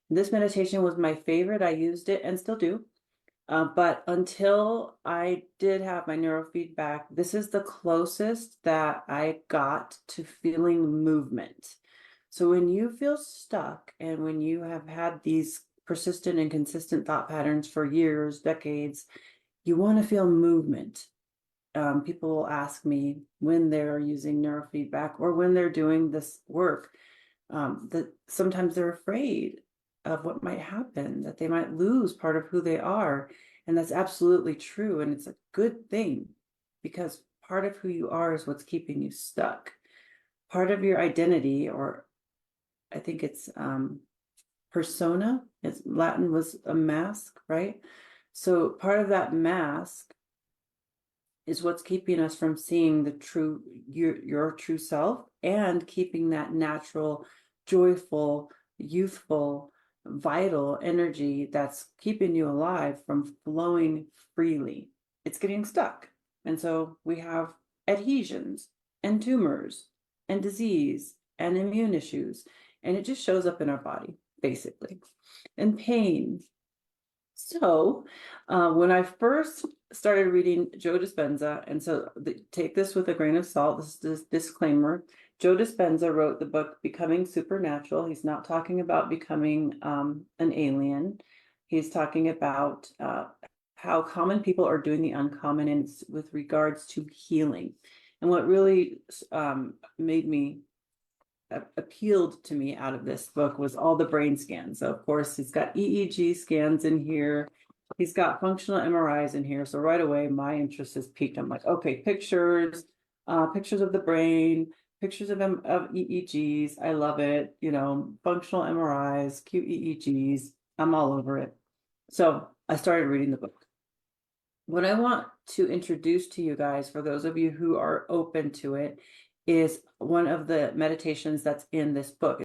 This meditation was my favorite. I used it and still do. But until I did have my neurofeedback, this is the closest that I got to feeling movement. So when you feel stuck and when you have had these persistent and consistent thought patterns for years, decades, you want to feel movement. People will ask me when they're using neurofeedback or when they're doing this work, that sometimes they're afraid of what might happen, that they might lose part of who they are. And that's absolutely true. And it's a good thing because part of who you are is what's keeping you stuck. Part of your identity, or I think it's persona, it's Latin was a mask, right? So part of that mask is what's keeping us from seeing the true your true self and keeping that natural, joyful, youthful, vital energy that's keeping you alive from flowing freely. It's getting stuck. And so we have adhesions and tumors and disease and immune issues. And it just shows up in our body, basically. And pain. So, when I first started reading Joe Dispenza, and so take this with a grain of salt, this is disclaimer. Joe Dispenza wrote the book Becoming Supernatural. He's not talking about becoming an alien. He's talking about how common people are doing the uncommon and with regards to healing. And what really made me appealed to me out of this book was all the brain scans. So of course he's got EEG scans in here. He's got functional MRIs in here. So right away my interest is piqued. I'm like, okay, pictures of the brain, pictures of EEGs. I love it. You know, functional MRIs, QEEGs. I'm all over it. So I started reading the book. What I want to introduce to you guys, for those of you who are open to it, is one of the meditations that's in this book.